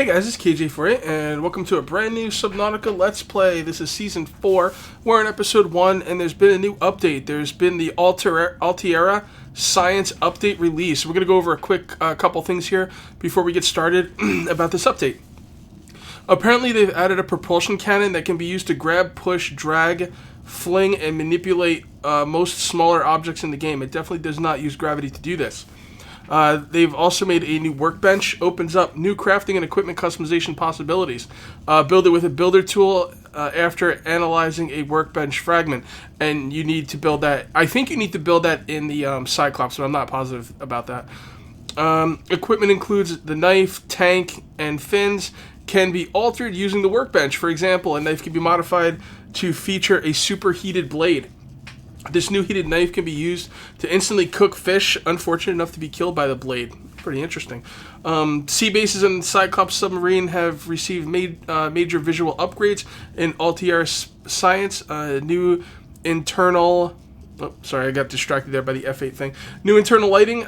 Hey guys, it's KJ48, and welcome to a brand new Subnautica Let's Play. This is Season 4. We're in Episode 1, and there's been a new update. There's been the Alterra Science Update release. We're going to go over a quick couple things here before we get started about this update. Apparently, they've added a propulsion cannon that can be used to grab, push, drag, fling, and manipulate most smaller objects in the game. It definitely does not use gravity to do this. They've also made a new workbench, opens up new crafting and equipment customization possibilities. Build it with a builder tool after analyzing a workbench fragment. And you need to build that. I think you need to build that in the Cyclops, but I'm not positive about that. Equipment includes the knife, tank, and fins can be altered using the workbench. For example, a knife can be modified to feature a superheated blade. This new heated knife can be used to instantly cook fish, unfortunate enough to be killed by the blade. Pretty interesting. Sea bases in the Cyclops submarine have received major visual upgrades in Alterra Science. New internal... Oh, sorry, I got distracted there by the F8 thing. New internal lighting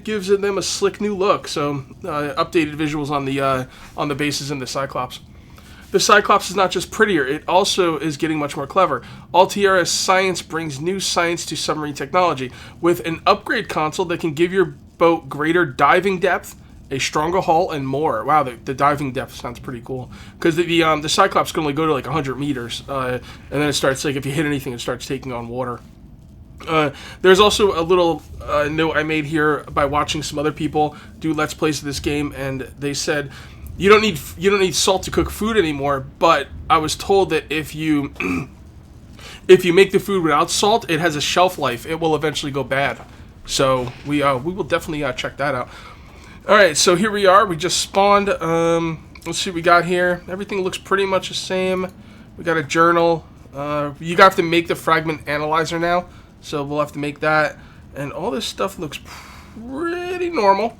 gives them a slick new look. So, updated visuals on the bases in the Cyclops. The Cyclops is not just prettier, it also is getting much more clever. Alterra Science brings new science to submarine technology with an upgrade console that can give your boat greater diving depth, a stronger hull, and more. Wow, the diving depth sounds pretty cool. Because the Cyclops can only go to like 100 meters, and then it starts, like, if you hit anything, it starts taking on water. There's also a little note I made here by watching some other people do Let's Plays of this game, and they said... You don't need salt to cook food anymore, but I was told that if you make the food without salt, it has a shelf life. It will eventually go bad. So we will definitely check that out. All right, so here we are. We just spawned. Let's see what we got here. Everything looks pretty much the same. We got a journal. You have to make the fragment analyzer now, so we'll have to make that. And all this stuff looks pretty normal.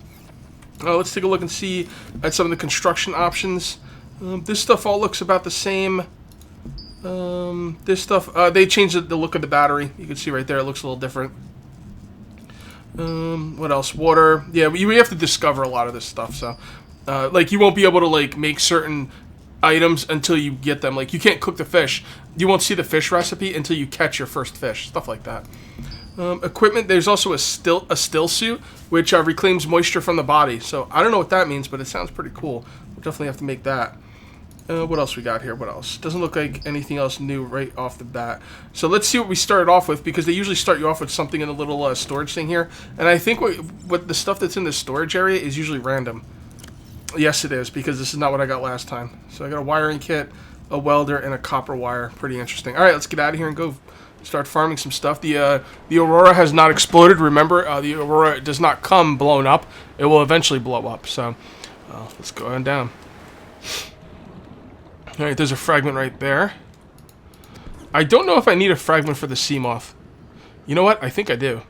Let's take a look and see at some of the construction options. This stuff all looks about the same. This stuff, they changed the look of the battery. You can see right there, it looks a little different. What else? Water. Yeah, we have to discover a lot of this stuff. So, like, you won't be able to, like, make certain items until you get them. Like, you can't cook the fish. You won't see the fish recipe until you catch your first fish. Stuff like that. Equipment, there's also a still suit, which reclaims moisture from the body. So, I don't know what that means, but it sounds pretty cool. We'll definitely have to make that. What else we got here? What else? Doesn't look like anything else new right off the bat. So, let's see what we started off with, because they usually start you off with something in a little storage thing here. And I think what the stuff that's in the storage area is usually random. Yes, it is, because this is not what I got last time. So, I got a wiring kit, a welder, and a copper wire. Pretty interesting. Alright, let's get out of here and go start farming some stuff. The Aurora has not exploded. Remember, the Aurora does not come blown up. It will eventually blow up. So, let's go on down. Alright, there's a fragment right there. I don't know if I need a fragment for the sea moth. You know what? I think I do.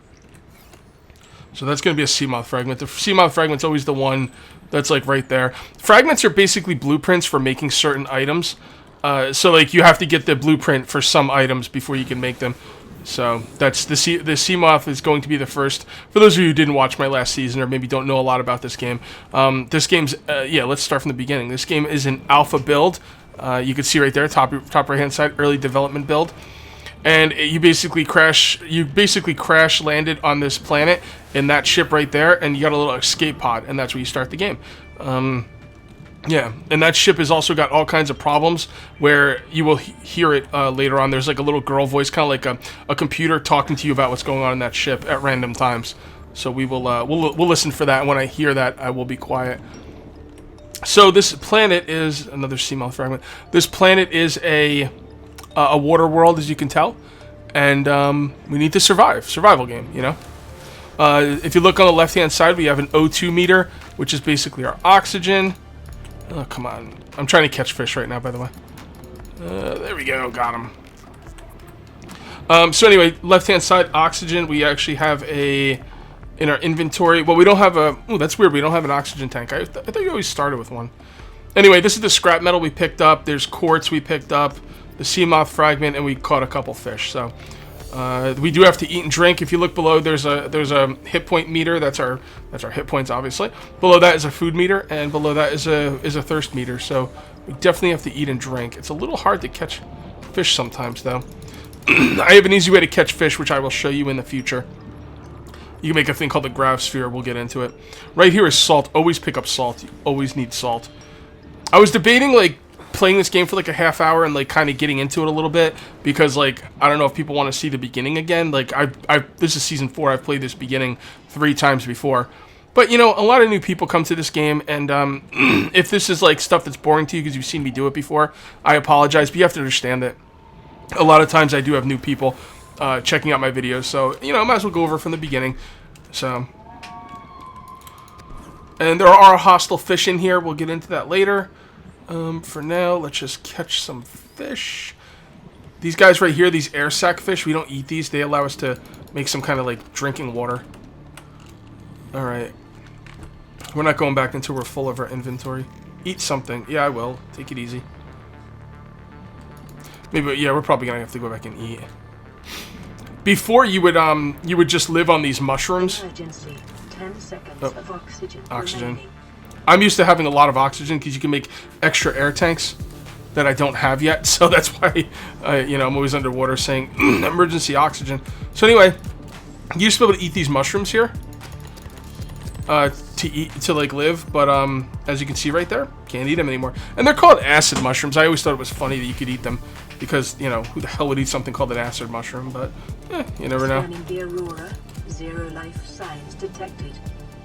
So that's going to be a sea moth fragment. The sea moth fragment's always the one that's, like, right there. Fragments are basically blueprints for making certain items. So, like, you have to get the blueprint for some items before you can make them. So, that's the sea moth is going to be the first. For those of you who didn't watch my last season or maybe don't know a lot about this game, this game's, yeah, let's start from the beginning. This game is an alpha build. You can see right there, top right-hand side, early development build. And you basically crash landed on this planet in that ship right there, and you got a little escape pod, and that's where you start the game. Yeah, and that ship has also got all kinds of problems where you will hear it later on. There's like a little girl voice, kind of like a computer talking to you about what's going on in that ship at random times. So we will we'll listen for that, and when I hear that, I will be quiet. So this planet is another sea moth fragment. This planet is a water world, as you can tell, and we need to survive. Survival game, you know. If you look on the left-hand side, we have an O2 meter, which is basically our oxygen. Oh, come on. I'm trying to catch fish right now, by the way. There we go. Got him. So anyway, left-hand side, oxygen. We actually have in our inventory. Well, we don't have a... Oh, that's weird. We don't have an oxygen tank. I thought you always started with one. Anyway, this is the scrap metal we picked up. There's quartz we picked up, the sea moth fragment, and we caught a couple fish. So We do have to eat and drink. If you look below, there's a hit point meter. That's our hit points, obviously. Below that is a food meter, and below that is a thirst meter. So we definitely have to eat and drink. It's a little hard to catch fish sometimes, though. I have an easy way to catch fish, which I will show you in the future. You can make a thing called the gravisphere. We'll get into it. Right here is salt. Always pick up salt. You always need salt. I was debating, like, playing this game for, like, a half hour and, like, kind of getting into it a little bit. Because, like, I don't know if people want to see the beginning again. Like, this is Season 4. I've played this beginning 3 times before. But, you know, a lot of new people come to this game. And if this is, like, stuff that's boring to you because you've seen me do it before, I apologize. But you have to understand that a lot of times I do have new people checking out my videos, so, you know, I might as well go over from the beginning. So, and there are hostile fish in here. We'll get into that later. For now, let's just catch some fish. These guys right here, these air sac fish, we don't eat these. They allow us to make some kind of, like, drinking water. Alright. We're not going back until we're full of our inventory. Eat something. Yeah, I will. Take it easy. Maybe, yeah, we're probably gonna have to go back and eat. Before you would just live on these mushrooms. Emergency. 10 seconds of Oxygen. remaining. I'm used to having a lot of oxygen because you can make extra air tanks that I don't have yet. So that's why, you know, I'm always underwater saying emergency oxygen. So anyway, you used to be able to eat these mushrooms here to like live, but as you can see right there, can't eat them anymore. And they're called acid mushrooms. I always thought it was funny that you could eat them because, you know, who the hell would eat something called an acid mushroom? But you never know. Scanning the Aurora. 0 life signs detected.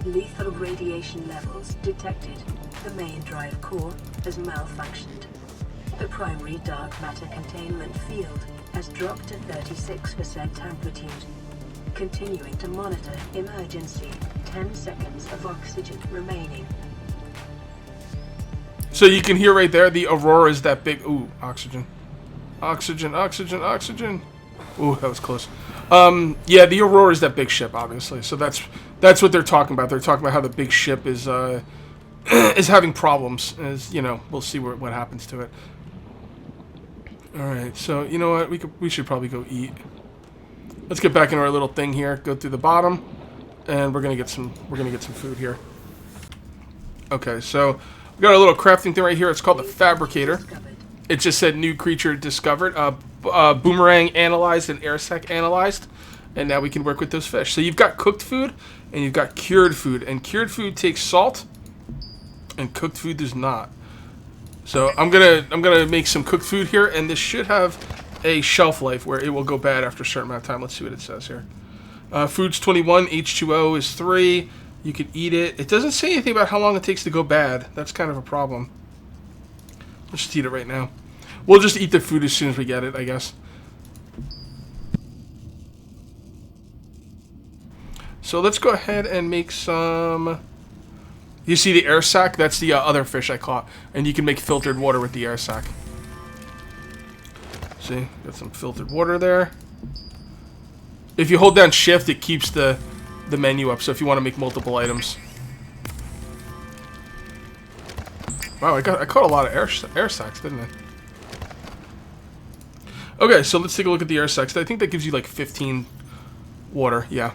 Lethal radiation levels detected. The main drive core has malfunctioned. The primary dark matter containment field has dropped to 36% amplitude. Continuing to monitor emergency. 10 seconds of oxygen remaining. So you can hear right there, the Aurora is that big. Ooh, oxygen. Oxygen, oxygen, oxygen. Ooh, that was close. Yeah, the Aurora is that big ship, obviously. So that's what they're talking about. They're talking about how the big ship is is having problems. As you know, we'll see what happens to it. All right, so you know what? We should probably go eat. Let's get back into our little thing here. Go through the bottom, and we're gonna get some food here. Okay, so we got a little crafting thing right here. It's called the Fabricator. It just said new creature discovered. Boomerang analyzed and air sac analyzed, and now we can work with those fish. So you've got cooked food and you've got cured food, and cured food takes salt, and cooked food does not. So I'm gonna make some cooked food here, and this should have a shelf life where it will go bad after a certain amount of time. Let's see what it says here. Food's 21, H2O is 3. You could eat it. It doesn't say anything about how long it takes to go bad. That's kind of a problem. Let's just eat it right now. We'll just eat the food as soon as we get it, I guess. So let's go ahead and make some... You see the air sac? That's the other fish I caught. And you can make filtered water with the air sac. See? Got some filtered water there. If you hold down shift, it keeps the menu up. So if you want to make multiple items. Wow, I caught a lot of air sacs, didn't I? Okay, so let's take a look at the air sacs. I think that gives you like 15 water. Yeah.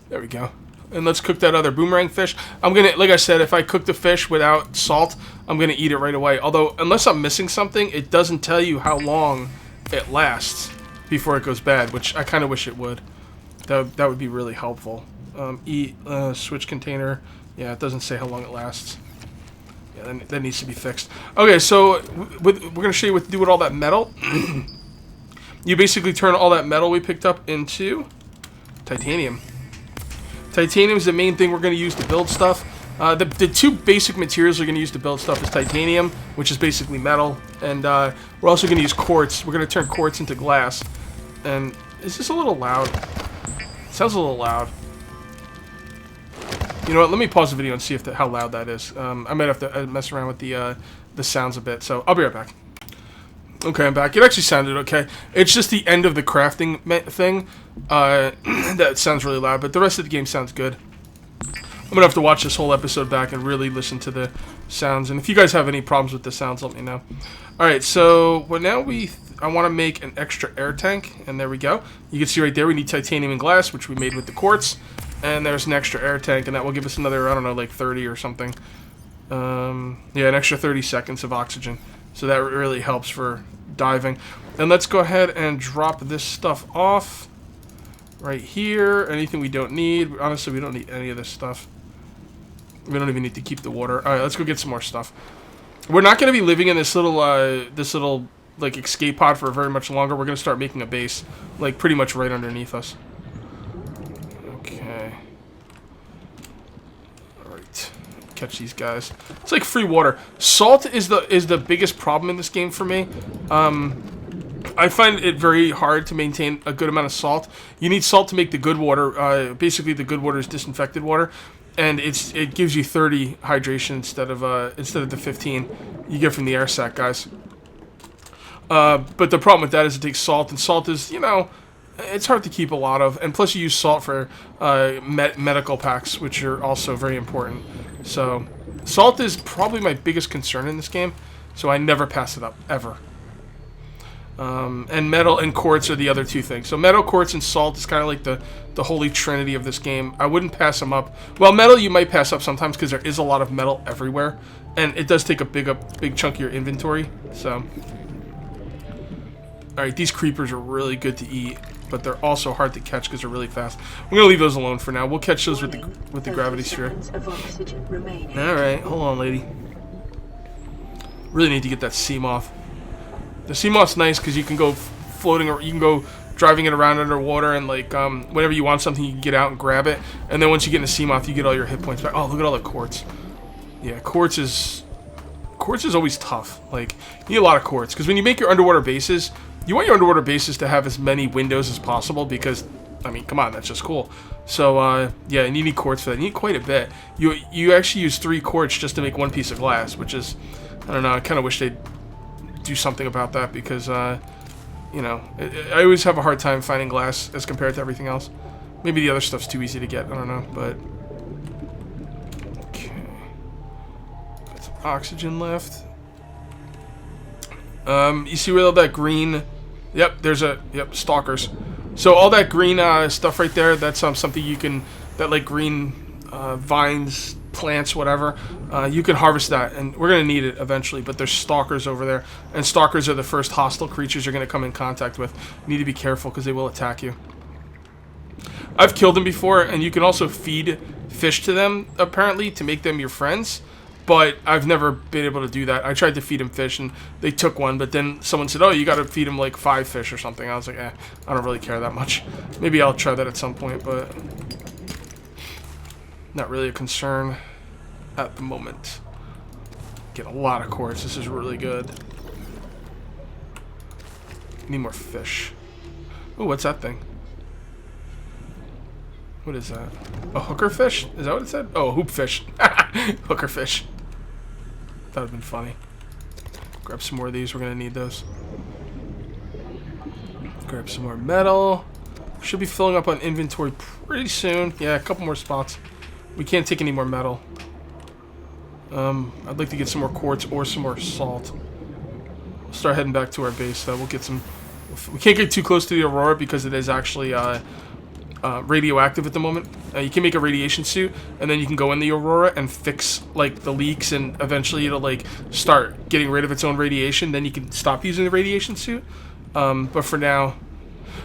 There we go. And let's cook that other boomerang fish. I'm gonna, like I said, if I cook the fish without salt, I'm gonna eat it right away. Although, unless I'm missing something, it doesn't tell you how long it lasts before it goes bad, which I kind of wish it would. That would be really helpful. Switch container. Yeah, it doesn't say how long it lasts. Yeah, that needs to be fixed. Okay, so we're going to show you what to do with all that metal. You basically turn all that metal we picked up into titanium. Titanium is the main thing we're going to use to build stuff. The two basic materials we're going to use to build stuff is titanium, which is basically metal, and we're also going to use quartz. We're going to turn quartz into glass. And is this a little loud? It sounds a little loud. You know what? Let me pause the video and see if how loud that is. I might have to mess around with the sounds a bit. So I'll be right back. Okay, I'm back. It actually sounded okay. It's just the end of the crafting thing that sounds really loud, but the rest of the game sounds good. I'm gonna have to watch this whole episode back and really listen to the sounds. And if you guys have any problems with the sounds, let me know. All right, so now I want to make an extra air tank, and there we go. You can see right there we need titanium and glass, which we made with the quartz, and there's an extra air tank, and that will give us another, I don't know, like 30 or something. Yeah, an extra 30 seconds of oxygen. So that really helps for diving. And let's go ahead and drop this stuff off right here. Anything we don't need. Honestly, we don't need any of this stuff. We don't even need to keep the water. All right, let's go get some more stuff. We're not going to be living in this little like escape pod for very much longer. We're going to start making a base, like pretty much right underneath us. Okay. All right. Catch these guys. It's like free water. Salt is the biggest problem in this game for me. I find it very hard to maintain a good amount of salt. You need salt to make the good water. Basically, the good water is disinfected water, and it gives you 30 hydration instead of the 15 you get from the air sac, guys. But the problem with that is it takes salt, and salt is, you know, it's hard to keep a lot of, and plus you use salt for medical packs, which are also very important. So salt is probably my biggest concern in this game, so I never pass it up, ever. And metal and quartz are the other two things. So metal, quartz, and salt is kind of like the holy trinity of this game. I wouldn't pass them up. Well, metal you might pass up sometimes because there is a lot of metal everywhere, and it does take a big chunk of your inventory. So, all right, these creepers are really good to eat, but they're also hard to catch because they're really fast. We're gonna leave those alone for now. We'll catch those with the gravity sphere. All right, hold on, lady. Really need to get that sea moth. The sea moth's nice because you can go floating, or you can go driving it around underwater, and like whenever you want something, you can get out and grab it. And then once you get in a sea moth, you get all your hit points back. Oh, look at all the quartz. Yeah, quartz is always tough. Like, you need a lot of quartz because when you make your underwater bases, you want your underwater bases to have as many windows as possible because, I mean, come on, that's just cool. So yeah, and you need quartz for that. You need quite a bit. You actually use 3 quartz just to make 1 piece of glass, which is, I don't know. I kind of wish they'd do something about that because, you know, I always have a hard time finding glass as compared to everything else. Maybe the other stuff's too easy to get. I don't know, but okay. Got some oxygen left. You see where all that green? Yep, there's stalkers. So all that green stuff right there, that's something you can, that like green vines, plants, whatever, you can harvest that, and we're going to need it eventually, but there's stalkers over there, and stalkers are the first hostile creatures you're going to come in contact with. You need to be careful because they will attack you. I've killed them before, and you can also feed fish to them, apparently, to make them your friends, but I've never been able to do that. I tried to feed them fish, and they took one, but then someone said, oh, you got to feed them like 5 fish or something. I was like, I don't really care that much. Maybe I'll try that at some point, but not really a concern at the moment. Get a lot of quartz. This is really good. Need more fish. Ooh, what's that thing? What is that? A hooker fish? Is that what it said? Oh, a hoop fish. Hooker fish. That would have been funny. Grab some more of these. We're going to need those. Grab some more metal. Should be filling up on inventory pretty soon. Yeah, a couple more spots. We can't take any more metal. I'd like to get some more quartz or some more salt. We'll start heading back to our base, though. We'll get some... We can't get too close to the Aurora because it is actually radioactive at the moment. You can make a radiation suit, and then you can go in the Aurora and fix, like, the leaks, and eventually it'll, like, start getting rid of its own radiation. Then you can stop using the radiation suit. But for now...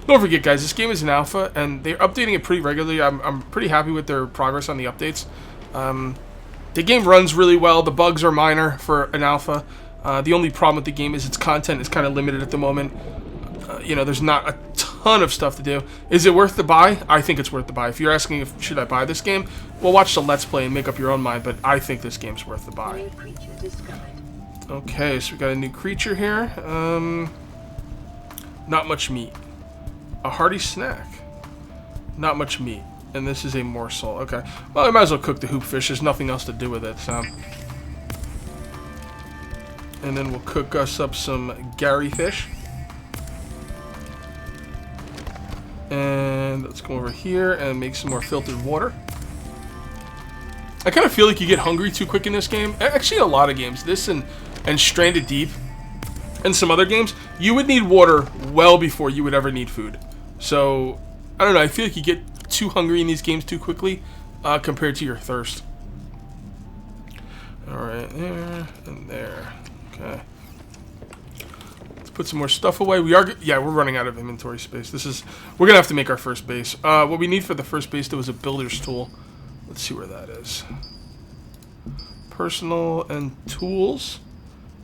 Don't forget, guys, this game is an alpha, and they're updating it pretty regularly. I'm pretty happy with their progress on the updates. The game runs really well. The bugs are minor for an alpha. The only problem with the game is its content is kind of limited at the moment. You know, there's not a ton of stuff to do. Is it worth the buy? I think it's worth the buy. If you're asking if should I buy this game, well, watch the Let's Play and make up your own mind, but I think this game's worth the buy. Okay, so we got a new creature here. Not much meat. A hearty snack. Not much meat. And this is a morsel. Okay. Well, I might as well cook the hoop fish. There's nothing else to do with it, so. And then we'll cook us up some Gary fish. And let's go over here and make some more filtered water. I kind of feel like you get hungry too quick in this game. Actually, in a lot of games, this and Stranded Deep and some other games, you would need water well before you would ever need food. So, I don't know, I feel like you get too hungry in these games too quickly compared to your thirst. Alright, there and there. Okay. Let's put some more stuff away. Yeah, we're running out of inventory space. We're gonna have to make our first base. What we need for the first base, though, is a builder's tool. Let's see where that is. Personal and tools.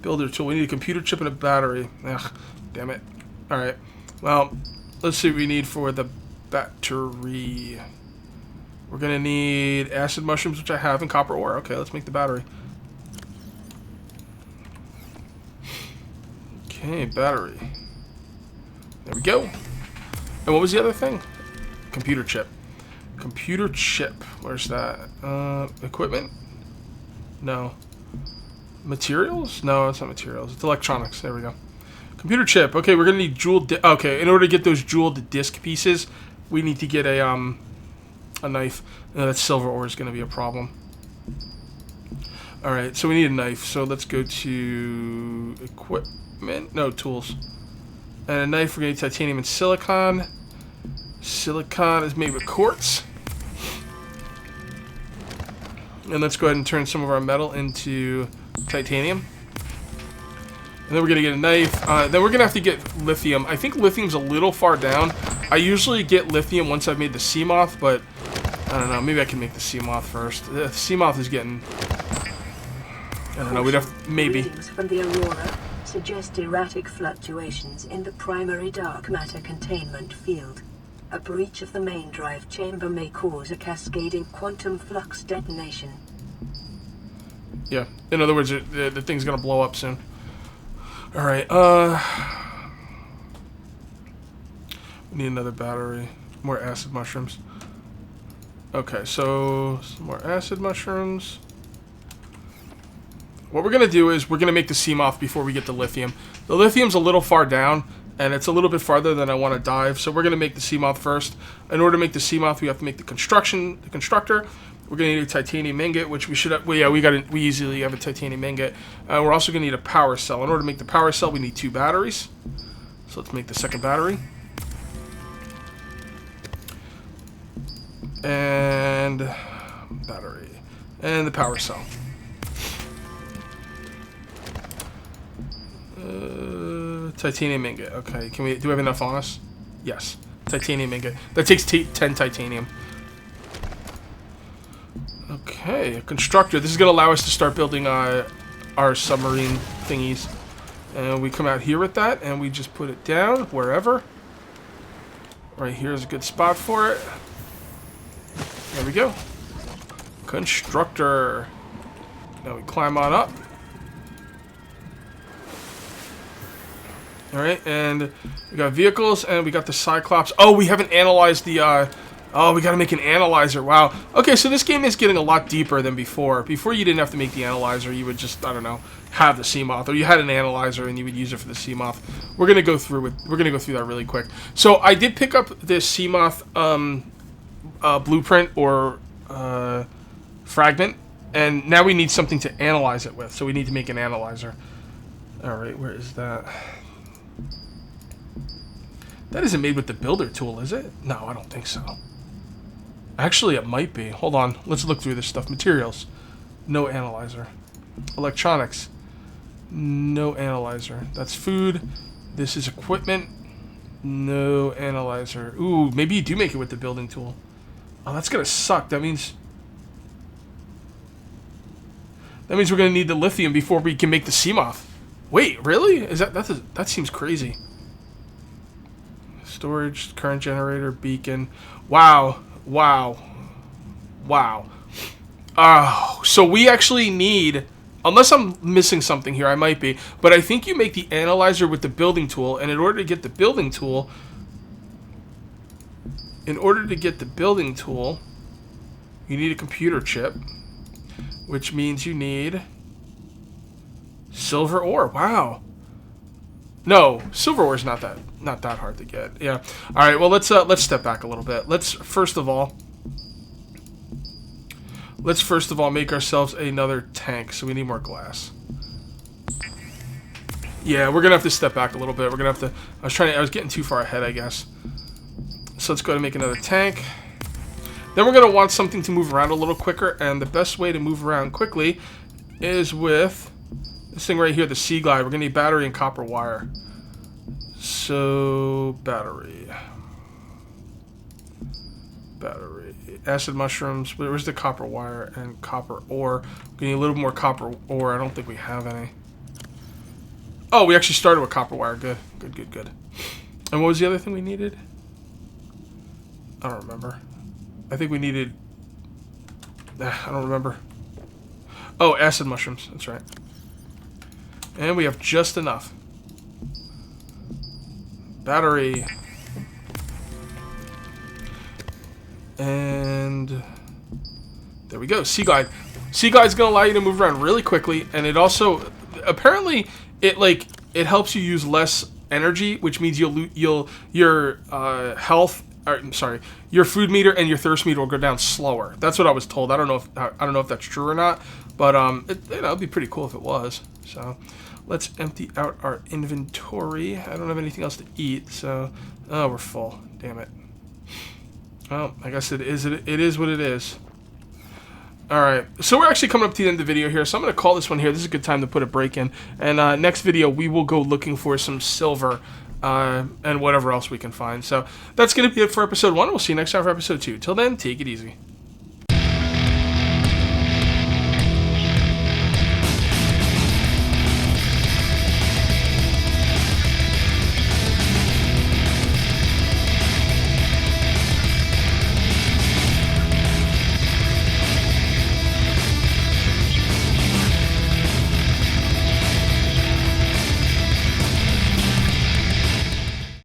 Builder tool. We need a computer chip and a battery. Ugh, damn it. Alright. Well, let's see what we need for the battery. We're going to need acid mushrooms, which I have, and copper ore. Okay, let's make the battery. Okay, battery. There we go. And what was the other thing? Computer chip. Computer chip. Where's that? Equipment? No. Materials? No, it's not materials. It's electronics. There we go. Computer chip. Okay, we're gonna need jeweled. Okay, in order to get those jeweled disc pieces, we need to get a knife. That silver ore is gonna be a problem. All right, so we need a knife. So let's go to equipment. No, tools. And a knife. We're gonna need titanium and silicon. Silicon is made with quartz. And let's go ahead and turn some of our metal into titanium. And then we're going to get a knife. Then we're going to have to get lithium. I think lithium's a little far down. I usually get lithium once I've made the sea moth, but I don't know. Maybe I can make the sea moth first. The sea moth is getting... I don't know. We'd have... Maybe. Readings from the Aurora suggest erratic fluctuations in the primary dark matter containment field. A breach of the main drive chamber may cause a cascading quantum flux detonation. Yeah. In other words, the thing's gonna blow up soon. Alright, we need another battery. More acid mushrooms. Okay, so some more acid mushrooms. What we're gonna do is we're gonna make the sea moth before we get the lithium. The lithium's a little far down, and it's a little bit farther than I want to dive, so we're going to make the sea moth first. In order to make the sea moth, we have to make the constructor. We're going to need a titanium ingot, which we should have, well, yeah, we easily have a titanium ingot. We're also going to need a power cell. In order to make the power cell, we need 2 batteries. So let's make the second battery. And battery. And the power cell. Titanium ingot. Okay, do we have enough on us? Yes. Titanium ingot. That takes 10 titanium. Okay, a constructor. This is going to allow us to start building our submarine thingies. And we come out here with that, and we just put it down wherever. Right here is a good spot for it. There we go. Constructor. Now we climb on up. Alright, and we got vehicles, and we got the Cyclops. Oh, we haven't analyzed the, oh, we gotta make an analyzer. Wow. Okay, so this game is getting a lot deeper than before. Before, you didn't have to make the analyzer. You would just, I don't know, have the sea moth. Or you had an analyzer, and you would use it for the sea moth. We're gonna go through that really quick. So, I did pick up this sea moth, blueprint, or, fragment. And now we need something to analyze it with. So, we need to make an analyzer. Alright, where is that? That isn't made with the builder tool, is it? No, I don't think so. Actually, it might be. Hold on. Let's look through this stuff. Materials. No analyzer. Electronics. No analyzer. That's food. This is equipment. No analyzer. Ooh, maybe you do make it with the building tool. Oh, that's gonna suck. That means we're gonna need the lithium before we can make the sea moth. Wait, really? That seems crazy. Storage, current generator, beacon. Wow. Oh, so we actually need, unless I'm missing something here, I might be, but I think you make the analyzer with the building tool, and in order to get the building tool, you need a computer chip, which means you need silver ore. Wow. No, silver ore is not that hard to get. Yeah. All right. Well, let's step back a little bit. Let's first of all, let's first of all make ourselves another tank. So we need more glass. Yeah, we're gonna have to step back a little bit. We're gonna have to. I was getting too far ahead, I guess. So let's go to make another tank. Then we're gonna want something to move around a little quicker, and the best way to move around quickly is with this thing right here, the Seaglide. We're gonna need battery and copper wire. So battery, acid mushrooms. Where's the copper wire and copper ore? We need a little more copper ore. I don't think we have any. Oh, we actually started with copper wire. Good. And what was the other thing we needed? I don't remember. I think we needed... I don't remember. Oh, acid mushrooms. That's right. And we have just enough. Battery. And... there we go. Seaglide. Seaglide's going to allow you to move around really quickly. And it also... apparently... it helps you use less energy, which means your health, your food meter and your thirst meter will go down slower. That's what I was told. I don't know if that's true or not, but it'd be pretty cool if it was. So let's empty out our inventory. I don't have anything else to eat, so we're full. Damn it. Well, I guess it is what it is. Alright, so we're actually coming up to the end of the video here, so I'm going to call this one here. This is a good time to put a break in. And next video, we will go looking for some silver and whatever else we can find. So that's going to be it for episode 1. We'll see you next time for episode 2. Till then, take it easy.